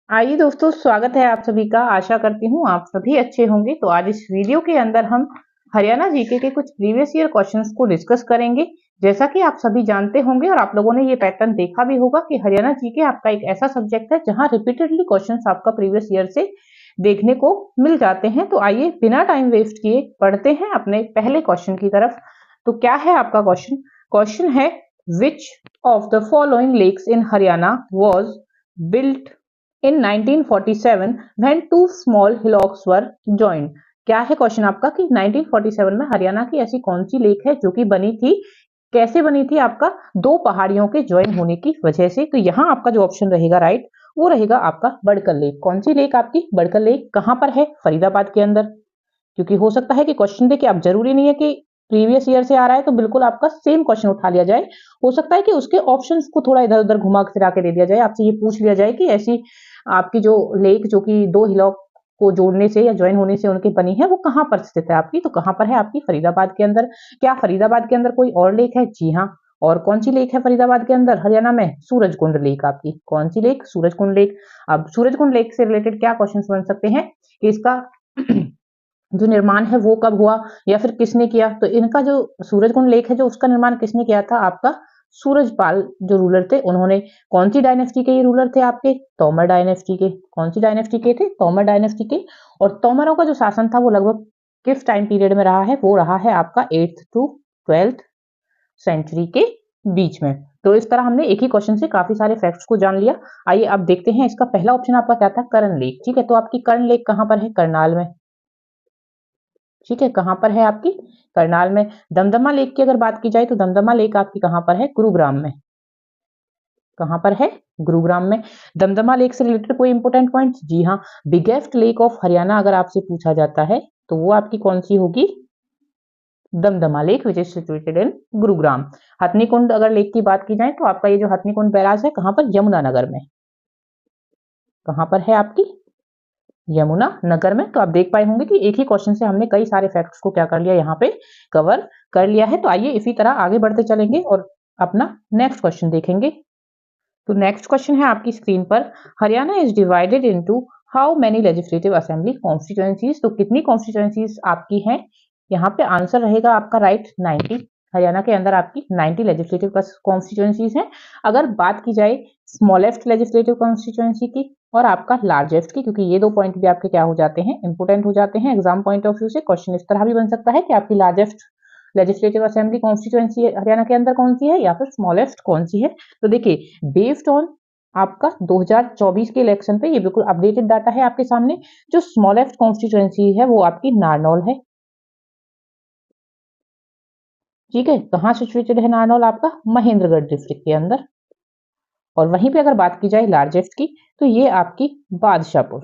आइए दोस्तों, स्वागत है आप सभी का। आशा करती हूँ आप सभी अच्छे होंगे। तो आज इस वीडियो के अंदर हम हरियाणा जीके के कुछ प्रीवियस ईयर क्वेश्चंस को डिस्कस करेंगे। जैसा कि आप सभी जानते होंगे और आप लोगों ने ये पैटर्न देखा भी होगा कि हरियाणा जीके आपका एक ऐसा सब्जेक्ट है जहाँ रिपीटेडली क्वेश्चंस आपका प्रीवियस ईयर से देखने को मिल जाते हैं। तो आइए बिना टाइम वेस्ट किए पढ़ते हैं अपने पहले क्वेश्चन की तरफ। तो क्या है आपका क्वेश्चन? क्वेश्चन है, which of the following lakes in Haryana was built in 1947 when two small hillocks were joined। क्या है क्वेश्चन आपका कि 1947 में हरियाणा की ऐसी कौन सी लेक है जो कि बनी थी, कैसे बनी थी? आपका दो पहाड़ियों के ज्वाइन होने की वजह से। तो यहाँ आपका जो ऑप्शन रहेगा राइट, वो रहेगा आपका बड़कल लेक। कौन सी लेक आपकी? बड़कल लेक। कहाँ पर है? फरीदाबाद के अंदर। क्योंकि हो सकता है कि क्वेश्चन देखिए, आप जरूरी नहीं है कि प्रीवियस ईयर से आ रहा है तो बिल्कुल आपका सेम क्वेश्चन उठा लिया जाए। हो सकता है कि उसके ऑप्शंस को थोड़ा इधर उधर घुमा फिरा के दे दिया जाए, आपसे ये पूछ लिया जाए कि ऐसी आपकी जो लेक जो कि दो हिलॉक को जोड़ने से या ज्वाइन होने से उनकी बनी है वो कहाँ पर स्थित है आपकी? तो कहाँ पर है आपकी? फरीदाबाद के अंदर। क्या फरीदाबाद के अंदर कोई और लेक है? जी हाँ। और कौन सी लेक है फरीदाबाद के अंदर हरियाणा में? सूरजकुंड लेक आपकी। कौन सी लेक? सूरजकुंड लेक। अब सूरजकुंड लेक से रिलेटेड क्या क्वेश्चन बन सकते हैं कि इसका जो निर्माण है वो कब हुआ या फिर किसने किया? तो इनका जो सूरजकुंड लेक है जो उसका निर्माण किसने किया था? आपका सूरजपाल जो रूलर थे उन्होंने। कौन सी डायनेस्टी के ये रूलर थे आपके? तोमर डायनेस्टी के। कौन सी डायनेस्टी के थे? तोमर डायनेस्टी के। और तोमरों का जो शासन था वो लगभग किस टाइम पीरियड में रहा है? वो रहा है आपका 8th to 12th सेंचुरी के बीच में। तो इस तरह हमने एक ही क्वेश्चन से काफी सारे फैक्ट्स को जान लिया। आइए अब देखते हैं इसका पहला ऑप्शन आपका क्या था? कर्ण लेक। ठीक है, तो आपकी कर्ण लेक कहाँ पर है? करनाल में। ठीक है, कहाँ पर है आपकी? करनाल में। दमदमा लेक की अगर बात की जाए तो दमदमा लेक आपकी कहाँ पर है? गुरुग्राम में। कहाँ पर है? गुरुग्राम में। दमदमा लेक से रिलेटेड कोई इंपोर्टेंट पॉइंट? जी हाँ। बिगेस्ट लेक ऑफ हरियाणा अगर आपसे पूछा जाता है तो वो आपकी कौन सी होगी? Damdama lake which is situated in Gurugram. Hathnikund अगर लेक की बात की जाए तो आपका ये जो हथनीकुंड बैराज है कहाँ पर? यमुनानगर में। कहाँ पर है आपकी? यमुना नगर में। तो आप देख पाए होंगे कि एक ही क्वेश्चन से हमने कई सारे फैक्ट्स को क्या कर लिया, यहाँ पे कवर कर लिया है। तो आइए इसी तरह आगे बढ़ते चलेंगे और अपना नेक्स्ट क्वेश्चन देखेंगे। तो नेक्स्ट क्वेश्चन है आपकी स्क्रीन पर, Haryana is divided into how many legislative assembly constituencies. तो कितनी कॉन्स्टिट्यूएंसीज आपकी हैं? यहाँ पे आंसर रहेगा आपका राइट 90। हरियाणा के अंदर आपकी 90 लेजिस्लेटिव कॉन्स्टिट्यूएंसीज हैं। अगर बात की जाए स्मॉलेस्ट लेजिस्लेटिव कॉन्स्टिट्यूएंसी की और आपका लार्जेस्ट की, क्योंकि ये दो पॉइंट भी आपके क्या हो जाते हैं, इंपोर्टेंट हो जाते हैं एग्जाम पॉइंट ऑफ व्यू से। क्वेश्चन इस तरह भी बन सकता है कि आपकी largest legislative assembly constituency Haryana के अंदर कौन सी है या फिर स्मॉलेस्ट कौन सी है। तो देखिए, बेस्ड ऑन आपका 2024 के इलेक्शन पे ये बिल्कुल अपडेटेड डाटा है आपके सामने। जो स्मॉलेस्ट कॉन्स्टिट्यूएंसी है वो आपकी नारनौल है। ठीक है, कहाँ सिचुएटेड है नारनौल? आपका महेंद्रगढ़ डिस्ट्रिक्ट के अंदर। और वहीं पे अगर बात की जाए लार्जेस्ट की तो ये आपकी बादशाहपुर।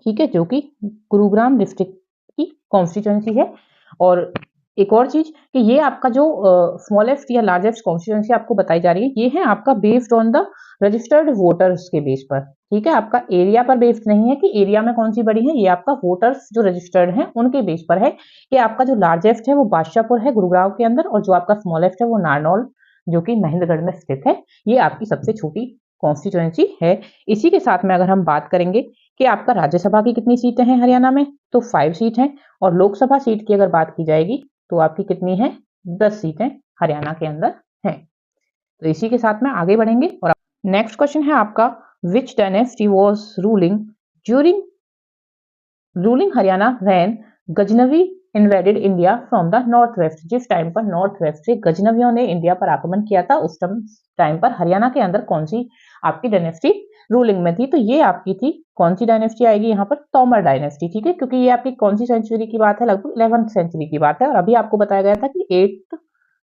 ठीक है, जो कि गुरुग्राम डिस्ट्रिक्ट की कॉन्स्टिट्यूएंसी है। और एक और चीज कि ये आपका जो स्मॉलेस्ट या लार्जेस्ट कॉन्स्टिट्यूएंसी आपको बताई जा रही है, ये है आपका based on the registered voters के बेस पर। ठीक है, आपका एरिया पर बेस्ड नहीं है कि एरिया में कौन सी बड़ी है, ये आपका वोटर्स जो रजिस्टर्ड हैं उनके बेस पर है कि आपका जो लार्जेस्ट है वो बादशाहपुर है गुरुग्राम के अंदर, और जो आपका स्मॉलेस्ट है वो नारनौल जो कि महेंद्रगढ़ में स्थित है। ये आपकी सबसे छोटी कॉन्स्टिट्यूएंसी है। इसी के साथ में अगर हम बात करेंगे कि आपका राज्यसभा की कितनी सीटें हैं हरियाणा में, तो 5 सीट हैं। और लोकसभा सीट की अगर बात की जाएगी तो आपकी कितनी है? 10 सीटें हरियाणा के अंदर हैं। तो इसी के साथ में आगे बढ़ेंगे और नेक्स्ट क्वेश्चन है आपका, विच dynasty was during ruling Haryana when Ghaznavi invaded India from the north west. जिस टाइम पर नॉर्थ वेस्ट से गजनवियों ने इंडिया पर आक्रमण किया था उस टाइम पर हरियाणा के अंदर कौन सी आपकी डायनेस्टी रूलिंग में थी? तो ये आपकी थी, कौन सी डायनेस्टी आएगी यहाँ पर? तोमर डायनेस्टी। ठीक है, क्योंकि ये आपकी कौन सी सेंचुरी की बात है? लगभग 11th सेंचुरी की बात है। और अभी आपको बताया गया था कि 8th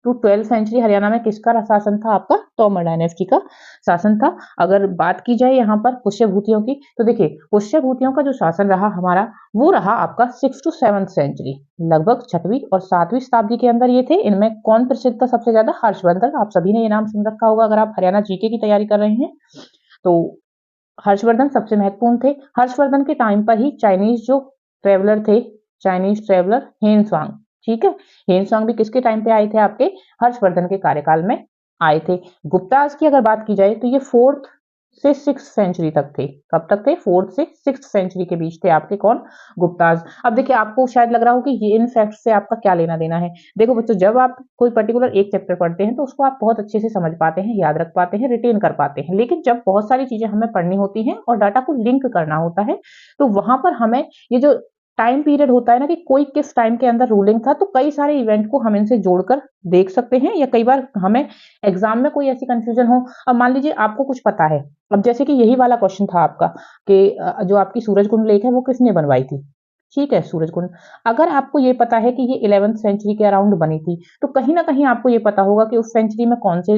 to 12th century Haryana में किसका शासन था? आपका तोमर डायनेस्टी का शासन था। अगर बात की जाए यहाँ पर पुष्यभूतियों की, तो देखिए पुष्यभूतियों का जो शासन रहा हमारा वो रहा आपका 6th to 7th सेंचुरी, लगभग 6वीं और 7वीं शताब्दी के अंदर ये थे। इनमें कौन प्रसिद्ध था सबसे ज्यादा? हर्षवर्धन। आप सभी ने ये नाम सुन रखा होगा अगर आप हरियाणा जीके की तैयारी कर रहे हैं तो। हर्षवर्धन सबसे महत्वपूर्ण थे। हर्षवर्धन के टाइम पर ही चाइनीज जो ट्रेवलर थे, चाइनीज ट्रेवलर हेनसांग। ठीक है, हेनसांग भी किसके टाइम पे आए थे? आपके हर्षवर्धन के कार्यकाल में आए थे। गुप्ताज की अगर बात की जाए तो ये 4th से 6th सेंचुरी तक थे। कब तक थे? 4th से 6th सेंचुरी के बीच थे आपके कौन? गुप्ताज। अब देखिए आपको शायद लग रहा हो कि ये इन फैक्ट्स से आपका क्या लेना देना है। देखो बच्चों, जब आप कोई पर्टिकुलर एक चैप्टर पढ़ते हैं तो उसको आप बहुत अच्छे से समझ पाते हैं, याद रख पाते हैं, रिटेन कर पाते हैं। लेकिन जब बहुत सारी चीजें हमें पढ़नी होती हैं और डाटा को लिंक करना होता है, तो वहां पर हमें ये जो टाइम पीरियड होता है ना कि कोई किस टाइम के अंदर रूलिंग था, तो कई सारे इवेंट को हम इनसे जोड़कर देख सकते हैं, या कई बार हमें एग्जाम में कोई ऐसी कंफ्यूजन हो। अब मान लीजिए आपको कुछ पता है, अब जैसे कि यही वाला क्वेश्चन था आपका कि जो आपकी सूरजकुंड लेक है वो किसने बनवाई थी? ठीक है, सूरजकुंड। अगर आपको ये पता है कि ये 11th सेंचुरी के अराउंड बनी थी, तो कहीं ना कहीं आपको ये पता होगा कि उस सेंचुरी में कौन से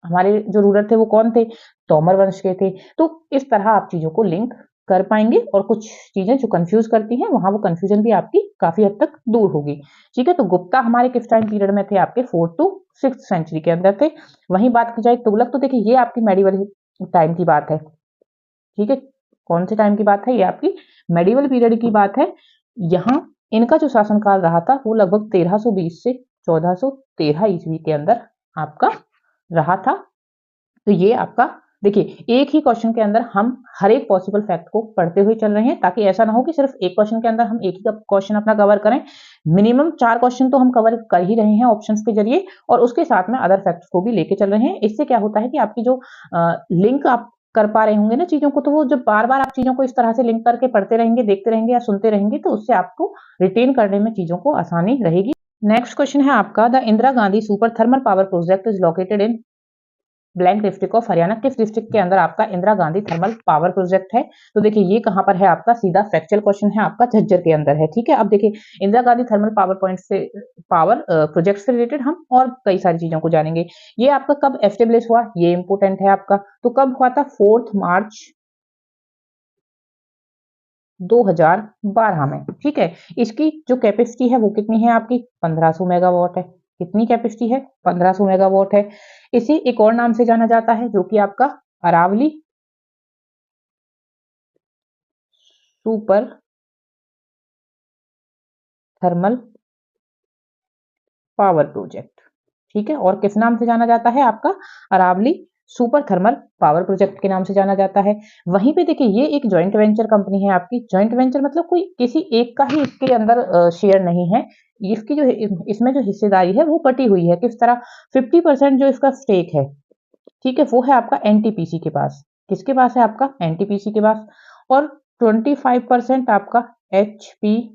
हमारे जो रूलर थे वो कौन थे? तोमर वंश के थे। तो इस तरह आप चीजों को लिंक कर पाएंगे और कुछ चीजें जो कंफ्यूज करती हैं वहां वो कंफ्यूजन भी आपकी काफी हद तक दूर होगी। ठीक है, तो गुप्ता हमारे किस टाइम पीरियड में थे? आपके 4th to 6th सेंचुरी के अंदर थे। वहीं बात की जाए तुगलक, तो देखिए ये आपकी मेडिवल टाइम की बात है। ठीक है, कौन से टाइम की बात है? ये आपकी मेडिवल पीरियड की बात है। यहाँ इनका जो शासनकाल रहा था वो लगभग 1320 से 1413 ईस्वी के अंदर आपका रहा था। तो ये आपका देखिए, एक ही क्वेश्चन के अंदर हम हर एक पॉसिबल फैक्ट को पढ़ते हुए चल रहे हैं, ताकि ऐसा ना हो कि सिर्फ एक क्वेश्चन के अंदर हम एक ही क्वेश्चन अपना कवर करें। मिनिमम 4 क्वेश्चन तो हम कवर कर ही रहे हैं ऑप्शंस के जरिए, और उसके साथ में अदर फैक्ट्स को भी लेके चल रहे हैं। इससे क्या होता है कि आपकी जो लिंक आप कर पा रहे होंगे ना चीजों को, तो वो जब बार बार आप चीजों को इस तरह से लिंक करके पढ़ते रहेंगे, देखते रहेंगे या सुनते रहेंगे, तो उससे आपको रिटेन करने में चीजों को आसानी रहेगी। नेक्स्ट क्वेश्चन है आपका, the Indira Gandhi super thermal power project is located in blank district of Haryana. किस डिस्ट्रिक्ट के अंदर आपका Indira Gandhi thermal power project है? तो देखिए ये कहां पर है आपका? सीधा फैक्चुअल क्वेश्चन है आपका, झज्जर के अंदर है। ठीक है, अब देखिए Indira Gandhi thermal power point से पावर प्रोजेक्ट से रिलेटेड हम और कई सारी चीजों को जानेंगे। ये आपका कब एस्टेब्लिश हुआ, ये इंपोर्टेंट है आपका। तो कब हुआ था? 4 मार्च 2012 में। ठीक है, इसकी जो कैपेसिटी है वो कितनी है आपकी? 1500 मेगावाट है। कितनी कैपेसिटी है? 1500 मेगावाट है। इसे एक और नाम से जाना जाता है जो कि आपका Aravali super thermal power project. ठीक है, और किस नाम से जाना जाता है? आपका Aravali super thermal power project के नाम से जाना जाता है। वहीं पे देखिए ये एक जॉइंट वेंचर कंपनी है आपकी। जॉइंट वेंचर मतलब कोई किसी एक का ही इसके अंदर शेयर नहीं है। इसकी जो इसमें जो हिस्सेदारी है वो बटी हुई है। किस तरह? 50% जो इसका स्टेक है, ठीक है, वो है आपका एनटीपीसी के पास। किसके पास है? आपका एनटीपीसी के पास। और 25% आपका HPGCL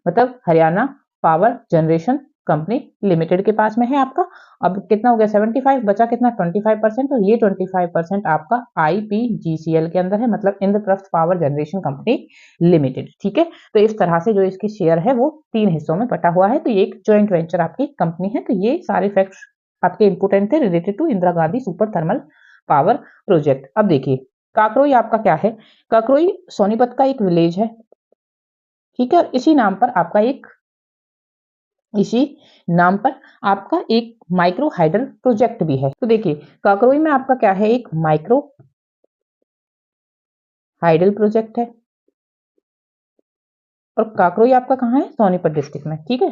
मतलब Haryana power generation company limited के पास में है आपका। अब कितना हो गया? 75, बचा कितना? 25%। और ये 25% आपका IPGCL के अंदर है, मतलब Indraprastha power generation company limited. ठीक है, तो इस तरह से जो इसकी शेयर है वो 3 हिस्सों में बटा हुआ है। तो ये एक जॉइंट वेंचर आपकी कंपनी है। तो ये सारे फैक्ट्स आपके इंपोर्टेंट थे related to Indira Gandhi super thermal power project. अब देखिए काकरोई आपका क्या है? काकरोई सोनीपत का एक विलेज है। ठीक है, और इसी नाम पर आपका एक माइक्रो हाइडल प्रोजेक्ट भी है। तो देखिए काकरोई में आपका क्या है? एक माइक्रो हाइडल प्रोजेक्ट है। और काकरोई आपका कहाँ है? सोनीपत डिस्ट्रिक्ट में। ठीक है,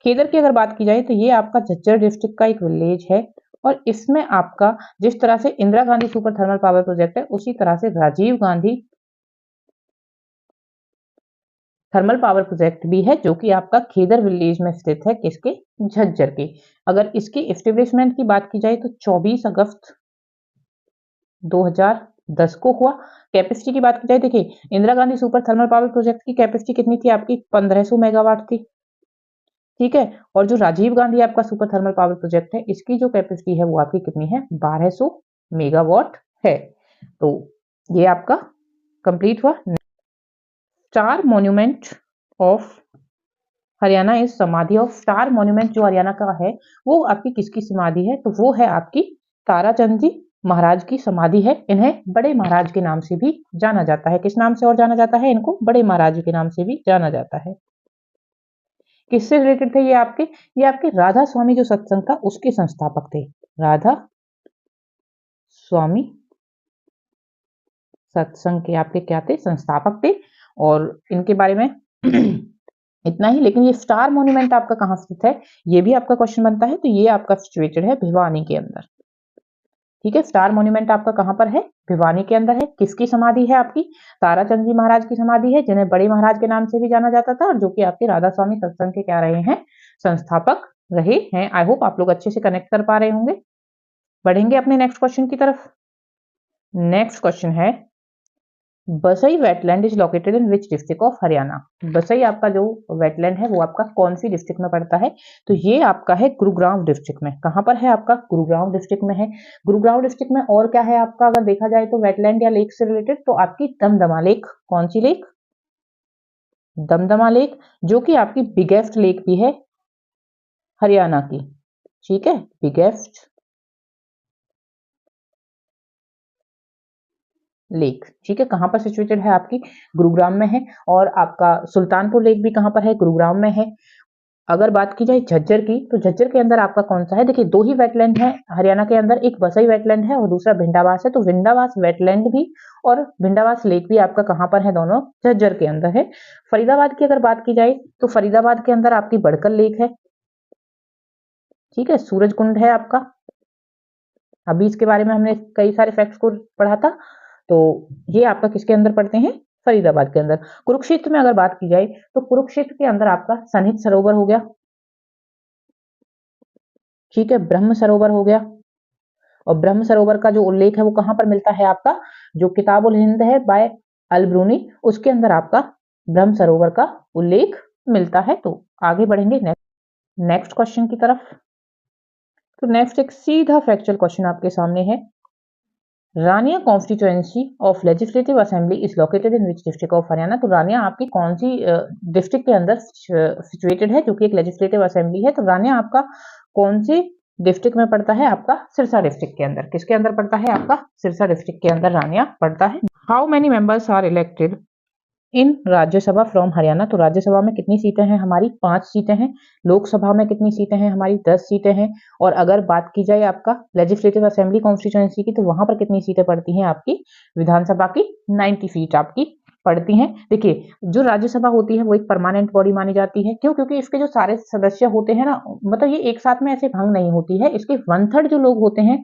खेदर की अगर बात की जाए तो ये आपका झज्जर डिस्ट्रिक्ट का एक विलेज है। और इसमें आपका जिस तरह से Indira Gandhi super thermal power project है, उसी तरह से Rajiv Gandhi thermal power project भी है, जो कि आपका खेदर विलेज में स्थित है। किसके? झज्जर के। अगर इसकी एस्टेब्लिशमेंट की बात की जाए तो 24 अगस्त 2010 को हुआ। कैपेसिटी की बात की जाए, देखिए Indira Gandhi super thermal power project की कैपेसिटी कितनी थी आपकी? 1500 मेगावाट थी। ठीक है, और जो राजीव गांधी आपका सुपर थर्मल पावर प्रोजेक्ट है, इसकी जो कैपेसिटी है वो आपकी कितनी है? 1200 मेगावाट है। तो ये आपका कंप्लीट हुआ। Star monument of Haryana is समाधि ऑफ। स्टार मॉन्यूमेंट जो हरियाणा का है वो आपकी किसकी समाधि है? तो वो है आपकी ताराचंद जी महाराज की समाधि है। इन्हें बड़े महाराज के नाम से भी जाना जाता है। किस नाम से और जाना जाता है इनको? बड़े महाराज के नाम से भी जाना जाता है। किससे रिलेटेड थे ये आपके राधा स्वामी जो सत्संग था उसके संस्थापक थे। राधा स्वामी सत्संग के आपके क्या थे? संस्थापक थे। और इनके बारे में इतना ही। लेकिन ये स्टार मॉन्यूमेंट आपका कहाँ स्थित है, ये भी आपका क्वेश्चन बनता है। तो ये आपका सिचुएटेड है भिवानी के अंदर। ठीक है। स्टार मॉन्यूमेंट आपका कहाँ पर है? भिवानी के अंदर है। किसकी समाधि है आपकी? ताराचंद जी महाराज की समाधि है, जिन्हें बड़े महाराज के नाम से भी जाना जाता था और जो कि आपके राधा स्वामी सत्संग के क्या रहे हैं? संस्थापक रहे हैं। आई होप आप लोग अच्छे से कनेक्ट कर पा रहे होंगे। बढ़ेंगे अपने नेक्स्ट क्वेश्चन की तरफ। नेक्स्ट क्वेश्चन है, Basai wetland is located in which district of Haryana? Basai आपका जो वेटलैंड है वो आपका कौन सी डिस्ट्रिक्ट में पड़ता है? तो ये आपका है गुरुग्राम डिस्ट्रिक्ट में। कहां पर है आपका? गुरुग्राम डिस्ट्रिक्ट में है। गुरुग्राम डिस्ट्रिक्ट में और क्या है आपका, अगर देखा जाए तो वेटलैंड या लेक से रिलेटेड, तो आपकी दमदमा लेक। कौन सी लेक? दमदमा लेक, जो कि आपकी बिगेस्ट लेक भी है हरियाणा की। ठीक है, बिगेस्ट लेक। ठीक है, कहां पर सिचुएटेड है आपकी? गुरुग्राम में है। और आपका सुल्तानपुर लेक भी कहां पर है? गुरुग्राम में है। अगर बात की जाए झज्जर की, तो झज्जर के अंदर आपका कौन सा है? देखिए, दो ही वेटलैंड है हरियाणा के अंदर, एक बसई वेटलैंड है और दूसरा भिंडावास है। तो भिंडावास वेटलैंड भी और भिंडावास लेक भी आपका कहां पर है? दोनों झज्जर के अंदर है। फरीदाबाद की अगर बात की जाए तो फरीदाबाद के अंदर आपकी बड़कल लेक है। ठीक है, सूरज कुंड है आपका। अभी इसके बारे में हमने कई सारे फैक्ट्स को पढ़ा था। तो ये आपका किसके अंदर पड़ते हैं? फरीदाबाद के अंदर। कुरुक्षेत्र में अगर बात की जाए तो कुरुक्षेत्र के अंदर आपका सन्निध सरोवर हो गया। ठीक है, ब्रह्म सरोवर हो गया। और ब्रह्म सरोवर का जो उल्लेख है वो कहां पर मिलता है आपका? जो किताबुल हिंद है बाय अलब्रूनी, उसके अंदर आपका ब्रह्म सरोवर का उल्लेख मिलता है। तो आगे बढ़ेंगे नेक्स्ट क्वेश्चन की तरफ। तो नेक्स्ट एक सीधा फैक्चुअल क्वेश्चन आपके सामने है, Rania constituency of legislative assembly is located in which district of Haryana? तो रानिया आपकी कौन सी डिस्ट्रिक्ट के अंदर सिचुएटेड है, जो कि एक लेजिस्लेटिव असेंबली है? तो रानिया आपका कौन सी डिस्ट्रिक्ट में पड़ता है? आपका सिरसा डिस्ट्रिक्ट के अंदर। किसके अंदर पड़ता है? आपका सिरसा डिस्ट्रिक्ट के अंदर रानिया पड़ता है। How many members are elected in Rajya Sabha from Haryana? तो राज्यसभा में कितनी सीटें हैं हमारी? 5 सीटें हैं। लोकसभा में कितनी सीटें हैं हमारी? 10 सीटें हैं। और अगर बात की जाए आपका लेजिस्लेटिव असेंबली कॉन्स्टिट्यूएंसी की, तो वहां पर कितनी सीटें पड़ती हैं आपकी? विधानसभा की 90 सीट आपकी पड़ती हैं। देखिए, जो राज्यसभा होती है वो एक परमानेंट बॉडी मानी जाती है। क्यों? क्योंकि इसके जो सारे सदस्य होते हैं ना, मतलब ये एक साथ में ऐसे भंग नहीं होती है। इसके 1/3 जो लोग होते हैं,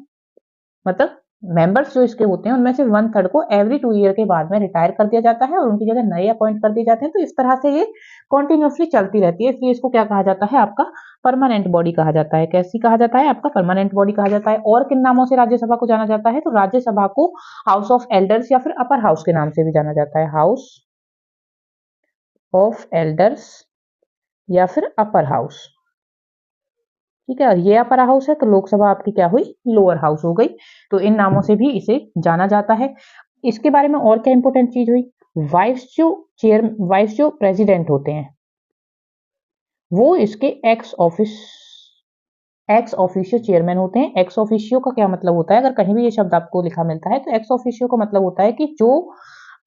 मतलब मेंबर्स जो इसके होते हैं, उनमें से 1/3 को एवरी 2 ईयर के बाद में रिटायर कर दिया जाता है और उनकी जगह नए अपॉइंट कर दिए जाते हैं। तो इस तरह से ये कंटिन्यूअसली चलती रहती है, इसलिए इसको क्या कहा जाता है? आपका परमानेंट बॉडी कहा जाता है। कैसी कहा जाता है? आपका परमानेंट बॉडी कहा जाता है। और किन नामों से राज्यसभा को जाना जाता है? तो राज्यसभा को हाउस ऑफ एल्डर्स या फिर अपर हाउस के नाम से भी जाना जाता है। हाउस ऑफ एल्डर्स या फिर अपर हाउस। ठीक है, और ये अपर हाउस है तो लोकसभा आपकी क्या हुई? लोअर हाउस हो गई। तो इन नामों से भी इसे जाना जाता है। इसके बारे में और क्या इंपॉर्टेंट चीज हुई? वाइस जो प्रेसिडेंट होते हैं वो इसके एक्स ऑफिशियो चेयरमैन होते हैं। एक्स ऑफिशियो का क्या मतलब होता है? अगर कहीं भी ये शब्द आपको लिखा मिलता है तो एक्स ऑफिशियो का मतलब होता है कि जो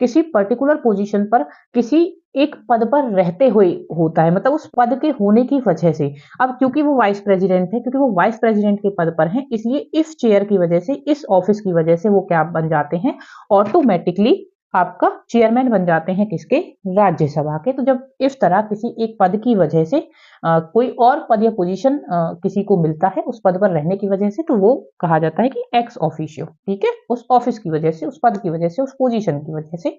किसी पर्टिकुलर पोजीशन पर किसी एक पद पर रहते हुए होता है, मतलब उस पद के होने की वजह से। अब क्योंकि वो वाइस प्रेसिडेंट है, क्योंकि वो वाइस प्रेसिडेंट के पद पर हैं, इसलिए इस चेयर की वजह से, इस ऑफिस की वजह से वो क्या बन जाते हैं? ऑटोमेटिकली आपका चेयरमैन बन जाते हैं। किसके? राज्यसभा के। तो जब इस तरह किसी एक पद की वजह से कोई और पद या पोजीशन किसी को मिलता है उस पद पर रहने की वजह से, तो वो कहा जाता है कि एक्स ऑफिशियो। ठीक है, उस ऑफिस की वजह से, उस पद की वजह से, उस पोजीशन की वजह से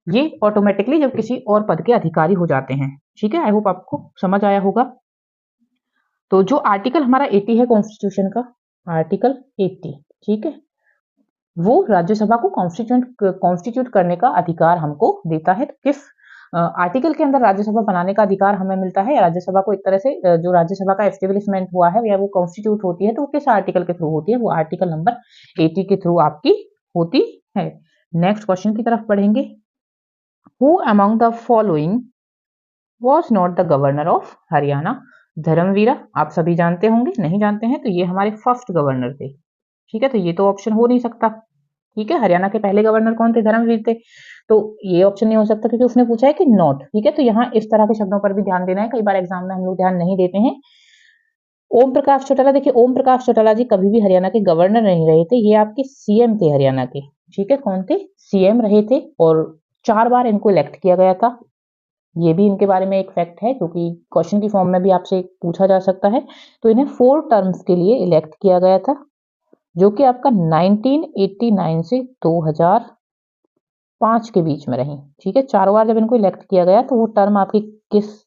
ये ऑटोमेटिकली जब किसी और पद के अधिकारी हो जाते हैं। ठीक है, आई होप आपको समझ आया होगा। तो जो आर्टिकल हमारा 80 है कॉन्स्टिट्यूशन का, आर्टिकल 80, ठीक है, वो राज्यसभा को कॉन्स्टिट्यूट करने का अधिकार हमको देता है। तो किस आर्टिकल के अंदर राज्यसभा बनाने का अधिकार हमें मिलता है? राज्यसभा को एक तरह से जो राज्यसभा का एस्टेब्लिशमेंट हुआ है या वो कॉन्स्टिट्यूट होती है, तो वो किस आर्टिकल के थ्रू होती है? वो आर्टिकल नंबर 80 के थ्रू आपकी होती है। नेक्स्ट क्वेश्चन की तरफ बढ़ेंगे। Who among the following was not the governor of Haryana? Dharmavira आप सभी जानते होंगे, नहीं जानते हैं तो ये हमारे फर्स्ट गवर्नर थे। ठीक है, तो ये तो ऑप्शन हो नहीं सकता। ठीक है, हरियाणा के पहले गवर्नर कौन थे? धर्मवीर थे। तो ये ऑप्शन नहीं हो सकता क्योंकि उसने पूछा है कि नॉट। ठीक है, तो यहाँ इस तरह के शब्दों पर भी ध्यान देना है, कई बार एग्जाम में हम लोग ध्यान नहीं देते हैं। ओम प्रकाश चौटाला, देखिए ओम प्रकाश चौटाला जी कभी भी हरियाणा के गवर्नर नहीं रहे थे, ये आपके सीएम थे हरियाणा के। ठीक है, कौन थे? सीएम रहे थे और 4 बार इनको इलेक्ट किया गया था। ये भी इनके बारे में एक फैक्ट है जो कि क्वेश्चन की फॉर्म में भी आपसे पूछा जा सकता है। तो इन्हें 4 टर्म्स के लिए इलेक्ट किया गया था। जो कि आपका 1989 से 2005 के बीच में रही। ठीक है, 4 बार जब इनको इलेक्ट किया गया तो वो टर्म आपकी किस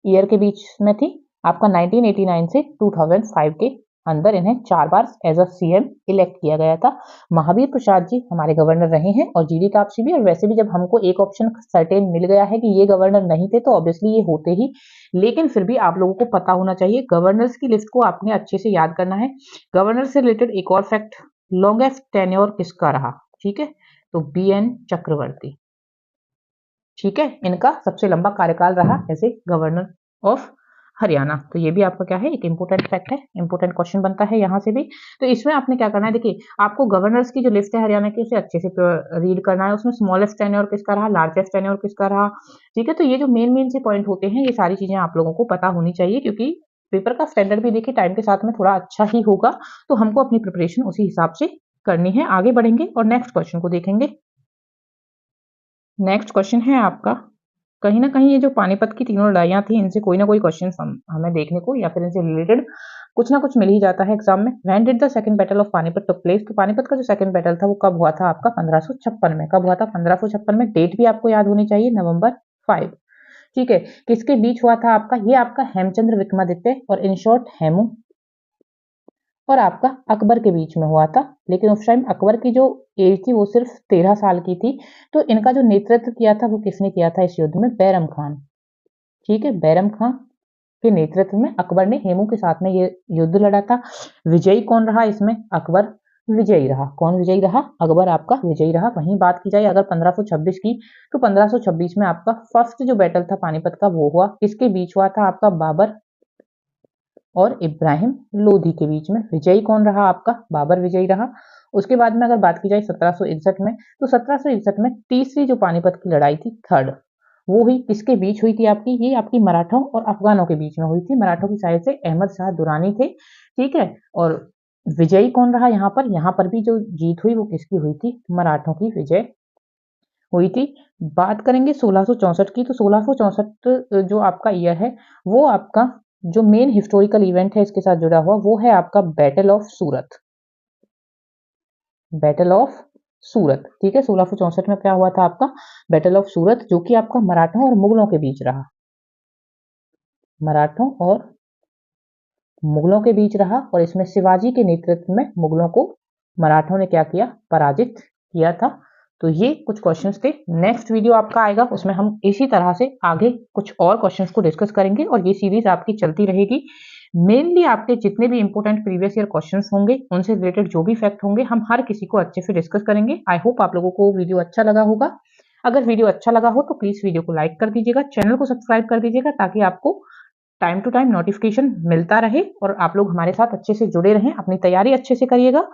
ईयर के बीच में थी? आपका 1989 से 2005 के अंदर इन्हें 4 बार एज अ सीएम इलेक्ट किया गया था। महावीर प्रसाद जी हमारे गवर्नर रहे हैं और जीडी तापसी भी। और वैसे भी जब हमको एक ऑप्शन सर्टेन मिल गया है कि ये गवर्नर नहीं थे तो ऑब्वियसली ये होते ही, लेकिन फिर भी आप लोगों को पता होना चाहिए। गवर्नर्स की लिस्ट को आपने अच्छे से याद करना है। गवर्नर से रिलेटेड एक और फैक्ट, लॉन्गेस्ट टेन्योर किसका रहा? ठीक है, तो बीएन चक्रवर्ती। ठीक है, इनका सबसे लंबा कार्यकाल रहा as a governor of Haryana. तो ये भी आपका क्या है, एक इंपॉर्टेंट फैक्ट है, इंपॉर्टेंट क्वेश्चन बनता है यहाँ से भी। तो इसमें आपने क्या करना है, देखिए आपको गवर्नर्स की जो लिस्ट है हरियाणा की उसे अच्छे से रीड करना है। उसमें स्मॉलेस्ट टेन्योर किसका रहा, लार्जेस्ट टेन्योर किसका रहा। ठीक है, तो ये जो मेन से पॉइंट होते हैं ये सारी चीजें आप लोगों को पता होनी चाहिए, क्योंकि पेपर का स्टैंडर्ड भी देखिए टाइम के साथ में थोड़ा अच्छा ही होगा, तो हमको अपनी प्रिपरेशन उसी हिसाब से करनी है। आगे बढ़ेंगे और नेक्स्ट क्वेश्चन को देखेंगे। नेक्स्ट क्वेश्चन है आपका, कहीं ना कहीं ये जो पानीपत की तीनों लड़ाइयाँ थी इनसे कोई ना कोई क्वेश्चन हमें देखने को या फिर इनसे रिलेटेड कुछ ना कुछ मिल ही जाता है एग्जाम में। When did the second battle of Panipat took place? तो पानीपत का जो सेकंड बैटल था वो कब हुआ था? आपका 1556 में। कब हुआ था? 1556 में। डेट भी आपको याद होनी चाहिए, नवंबर 5। ठीक है, किसके बीच हुआ था आपका? ये आपका हेमचंद्र विक्रमादित्य और इन शॉर्ट हेमू और आपका अकबर के बीच में हुआ था। लेकिन उस टाइम अकबर की जो एज थी वो सिर्फ 13 साल की थी। तो इनका जो नेतृत्व किया था वो किसने किया था इस युद्ध में? बैरम खान। ठीक है, बैरम खान के नेतृत्व में अकबर ने हेमू के साथ में ये युद्ध लड़ा था। विजयी कौन रहा इसमें? अकबर विजयी रहा। कौन विजयी रहा? अकबर आपका विजयी रहा। वहीं बात की जाए अगर 1526 की, तो 1526 में आपका फर्स्ट जो बैटल था पानीपत का वो हुआ। किसके बीच हुआ था? आपका बाबर और इब्राहिम लोधी के बीच में। विजयी कौन रहा? आपका बाबर विजयी रहा। उसके बाद में अगर बात की जाए 1761 में, तो 1761 में तीसरी जो पानीपत की लड़ाई थी, थर्ड, वो हुई किसके बीच हुई थी आपकी? ये आपकी मराठों और अफगानों के बीच में हुई थी। मराठों की साइड से अहमद शाह दुरानी थे। ठीक है, और विजयी कौन रहा यहाँ पर? यहाँ पर भी जो जीत हुई वो किसकी हुई थी? मराठों की विजय हुई थी। बात करेंगे 1664 की, तो 1664 जो आपका ईयर है वो आपका जो मेन हिस्टोरिकल इवेंट है इसके साथ जुड़ा हुआ वो है आपका battle of Surat. Battle of Surat. ठीक है, 1664 में क्या हुआ था आपका? बैटल ऑफ सूरत, जो कि आपका मराठों और मुगलों के बीच रहा। मराठों और मुगलों के बीच रहा और इसमें शिवाजी के नेतृत्व में मुगलों को मराठों ने क्या किया? पराजित किया था। तो ये कुछ क्वेश्चंस थे। नेक्स्ट वीडियो आपका आएगा उसमें हम इसी तरह से आगे कुछ और क्वेश्चंस को डिस्कस करेंगे और ये सीरीज आपकी चलती रहेगी। मेनली आपके जितने भी इंपॉर्टेंट प्रीवियस ईयर क्वेश्चंस होंगे उनसे रिलेटेड जो भी फैक्ट होंगे हम हर किसी को अच्छे से डिस्कस करेंगे। आई होप आप लोगों को वीडियो अच्छा लगा होगा। अगर वीडियो अच्छा लगा हो तो प्लीज वीडियो को लाइक कर दीजिएगा, चैनल को सब्सक्राइब कर दीजिएगा ताकि आपको टाइम टू टाइम नोटिफिकेशन मिलता रहे और आप लोग हमारे साथ अच्छे से जुड़े रहें। अपनी तैयारी अच्छे से करिएगा।